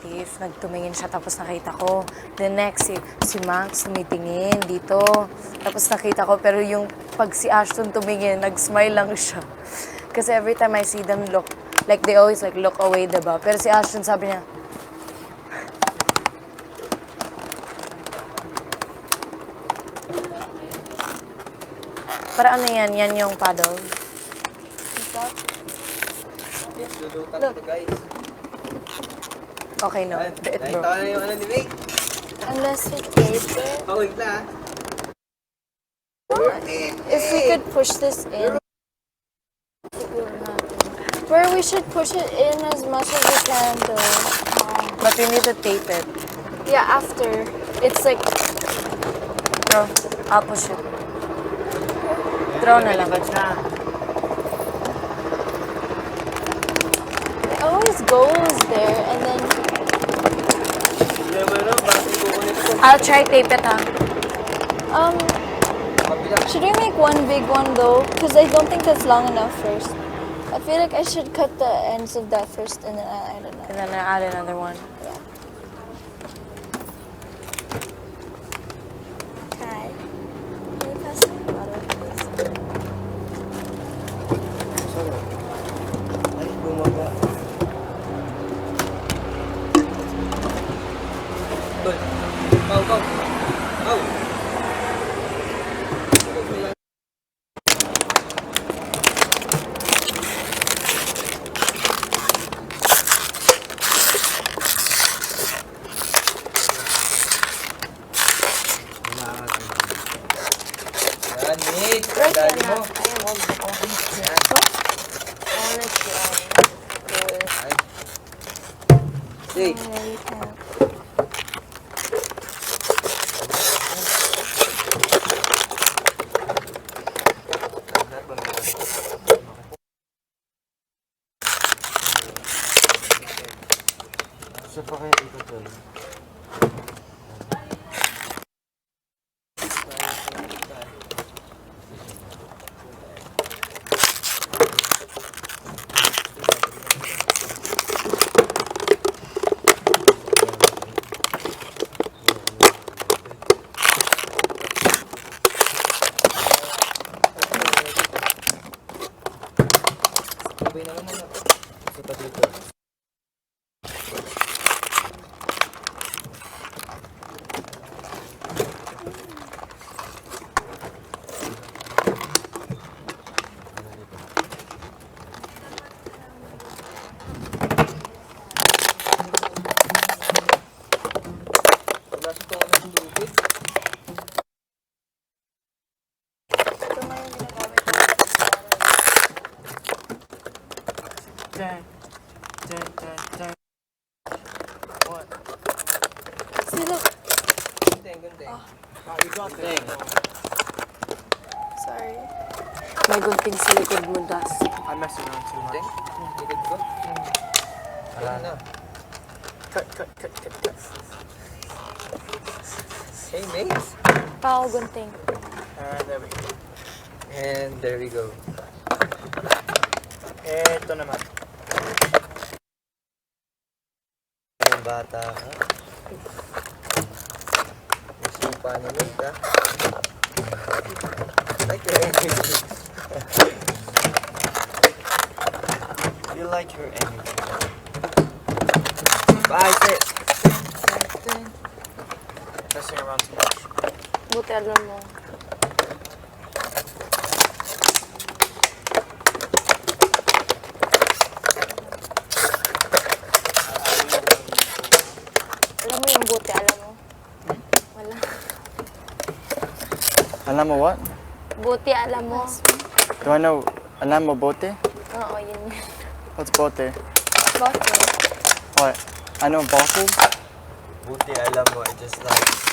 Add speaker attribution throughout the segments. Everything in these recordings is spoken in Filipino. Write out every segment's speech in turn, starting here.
Speaker 1: If nagtumingin siya tapos nakita ko. The next, si Max tumitingin dito. Tapos nakita ko, pero yung pag si Ashton tumingin, nag-smile lang siya. Kasi every time I see them look, like they always like look away, diba? Pero si Ashton sabi niya, para ano yan? Yan yung paddle?
Speaker 2: Look.
Speaker 1: Okay, no. It broke.
Speaker 2: Nakita na yung ano ni Vic.
Speaker 3: Unless we tape it.
Speaker 2: Wait na.
Speaker 3: If we could push this in. Where we should push it in as much as we can though.
Speaker 1: But you need to tape it.
Speaker 3: Yeah, after. It's like,
Speaker 1: Bro, I'll push it. Throw na lang.
Speaker 3: it always goes there and then,
Speaker 1: I'll try tape it, ha?
Speaker 3: should we make one big one though? Because I don't think that's long enough first. I feel like I should cut the ends of that first and then I don't know.
Speaker 1: And then I'll add another one.
Speaker 3: Yeah. Hi. Can you pass me the bottle, please?
Speaker 2: Ay, gumaga. Tol. Pau. Yan, Nick. Dali mo. Hey. Sa pa kaya ito tol? Sabay na naman ako. Isa pa dito. Wala sa tawa ng lupit.
Speaker 3: Ito na yung ginagamit ko.
Speaker 2: What?
Speaker 3: See, look.
Speaker 2: Gunting.
Speaker 3: Oh, sorry.
Speaker 1: May gunting sa likod mo, Das.
Speaker 4: I'm messing around too much.
Speaker 2: Gunting? Likod ko? Wala na.
Speaker 4: Cut.
Speaker 2: Hey, mates.
Speaker 3: Pao gunting.
Speaker 4: There we go.
Speaker 2: And there we go.
Speaker 4: Eto naman.
Speaker 2: Yung bata ka. Nasupa ni mate, ha? Like your energy.
Speaker 4: You like her energy.
Speaker 2: Bye, sis.
Speaker 4: Messing around too much.
Speaker 1: Buti alam mo. Alam mo yung buti, alam mo? Wala.
Speaker 4: Alam mo what?
Speaker 1: Buti, alam mo?
Speaker 4: Do I know? Alam mo bote?
Speaker 1: Oo, yun.
Speaker 4: What's bote?
Speaker 3: Bottle.
Speaker 4: What? I know bottle?
Speaker 2: Buti alam mo, I just like...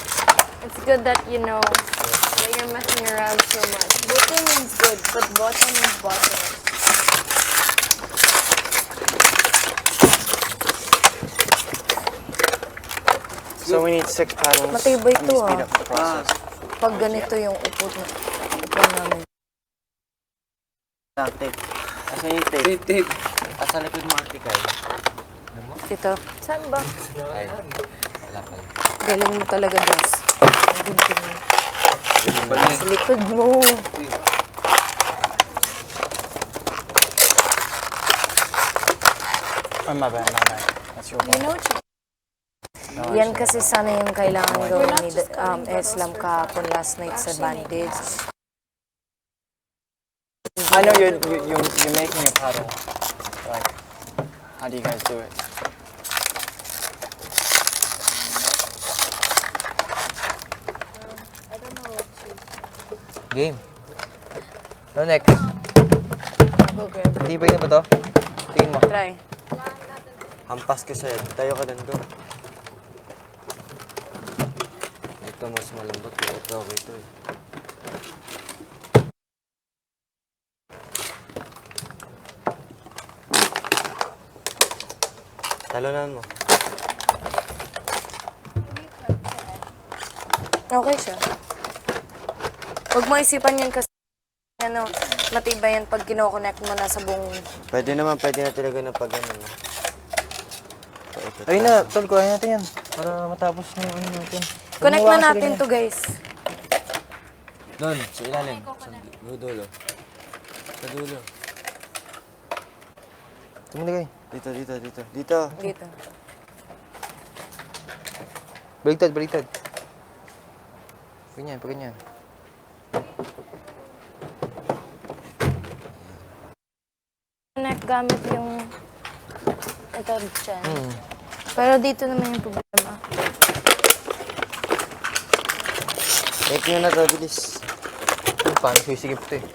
Speaker 1: It's good that you know that you're messing around so much. Buti means good, but bottom means bottom.
Speaker 4: So we need 6 paddles.
Speaker 1: Matibay
Speaker 4: Let me
Speaker 1: to,
Speaker 4: speed
Speaker 1: ah.
Speaker 4: up the process.
Speaker 1: Pag ganito yung upuan namin.
Speaker 4: Tape. Asan yung tape?
Speaker 2: Tape.
Speaker 4: Asan
Speaker 2: Nasa likod mo, Ate Kai. Ano mo?
Speaker 1: Dito.
Speaker 3: Saan ba?
Speaker 2: Ay, wala pala.
Speaker 1: Galing mo talaga, Dos. Gunting mo. Sa likod mo.
Speaker 4: Oh, my bad, my bad. That's your
Speaker 3: You
Speaker 4: ball.
Speaker 3: know what you
Speaker 1: Yan kasi sana yung kailangan gawin ni Islam kahapon last night sa bandage.
Speaker 4: I know you're making a paddle. Like, how do you guys do it?
Speaker 2: Game. Ano next?
Speaker 1: Go, grab.
Speaker 2: Tibay na ba to? Tingin mo.
Speaker 1: Try.
Speaker 2: Hampas ka sa'yo. Tayo ka nandun. Ito mas malambot. Ito okay ito eh. Talonan mo.
Speaker 1: Okay siya. Huwag mo isipan yan kasi ano, matibay yan pag kino-connect mo na sa buong...
Speaker 2: Pwede naman, pwede na talaga na pag ano. No?
Speaker 4: Ayun na, tol, kuhain natin yan. Para matapos na yung ano natin.
Speaker 1: Connect na natin to, guys.
Speaker 2: Doon, sa ilalim. Sa dulo. Sa dulo.
Speaker 4: Tumulagay.
Speaker 2: Dito, dito, dito. Dito.
Speaker 1: Dito.
Speaker 4: Baliktad, baliktad. Ganyan, pag ganyan.
Speaker 1: Connect gamit yung... Ito, dyan. Pero dito naman yung problema.
Speaker 2: Take nyo na to, bilis.
Speaker 4: Paano sisigip ito eh?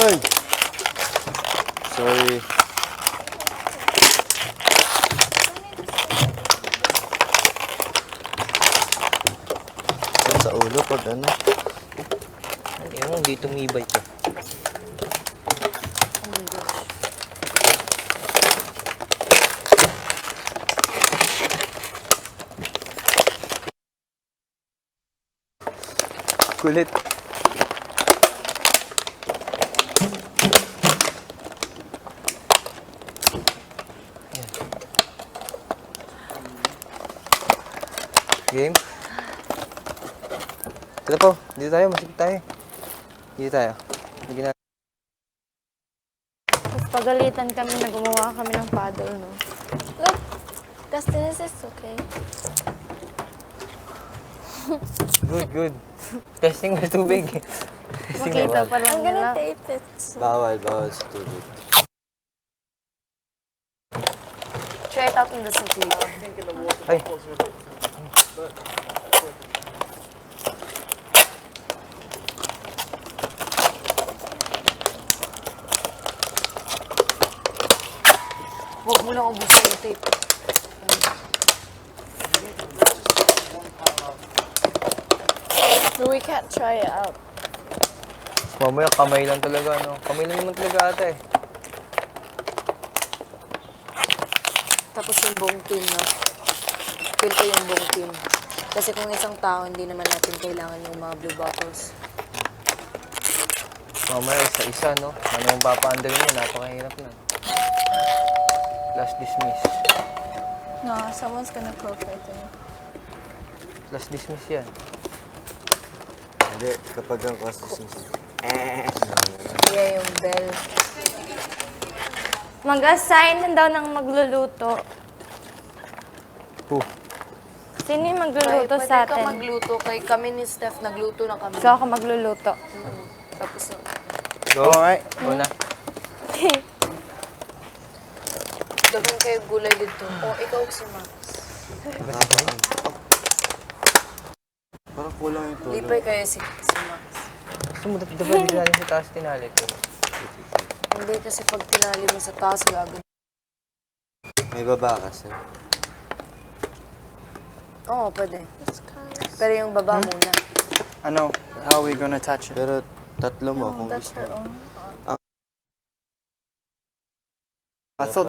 Speaker 2: Ay! Sorry. Sa ulo pag ano.
Speaker 4: Ayun mo, hindi tumibay ka. Kulit.
Speaker 2: Game? Tara po, dito tayo, masikip tayo. Dito tayo. Sige na.
Speaker 1: Tapos pagalitan kami na gumawa kami ng paddle, no?
Speaker 3: Look, Dustine, is this okay?
Speaker 2: Good, good.
Speaker 4: Testing na tubig.
Speaker 1: Makita pa lang
Speaker 3: I'm gonna
Speaker 1: nila.
Speaker 3: tape it.
Speaker 2: Bawal, bawal sa tubig.
Speaker 1: Try it out in the city.
Speaker 2: Ay!
Speaker 1: Huwag mo lang ubusin yung tape.
Speaker 3: But we can't try it out.
Speaker 4: Mamaya kamay lang talaga, no? Kamay lang naman talaga ata eh.
Speaker 1: Tapos yung buong team, no? Feel ko yung buong team. Kasi kung isang tao, hindi naman natin kailangan yung mga blue bottles.
Speaker 4: Mamaya isa-isa, no? Ano yung papaandal mo? Napakahirap na. Last dismiss.
Speaker 3: No, someone's gonna cook right there.
Speaker 4: Last dismiss yan.
Speaker 2: Hindi, kapag ang consistence.
Speaker 1: Kaya yung bell. Mag-assign daw ng magluluto.
Speaker 4: Who?
Speaker 1: Sino yung magluluto sa
Speaker 5: Pwede ka
Speaker 1: atin?
Speaker 5: magluto. Kay kami ni Steph, nagluto na kami.
Speaker 1: So ako magluluto.
Speaker 5: Tapos,
Speaker 4: Go. Alright. Go na.
Speaker 5: dagang kayo gulay dito. O, ikaw si Max.
Speaker 2: Parang kulang yung tulog.
Speaker 5: Lipay kayo si Max.
Speaker 4: Gusto mo, dapat dito natin sa taas tinali ko.
Speaker 1: Hindi kasi pag tinali mo sa taas, gagawin.
Speaker 2: May baba kasi.
Speaker 1: Oo, pwede. Pero yung baba muna.
Speaker 4: Ano? How are we gonna touch it?
Speaker 2: Pero tatlo mo kung
Speaker 3: That's
Speaker 2: gusto.
Speaker 3: her own.
Speaker 4: I thought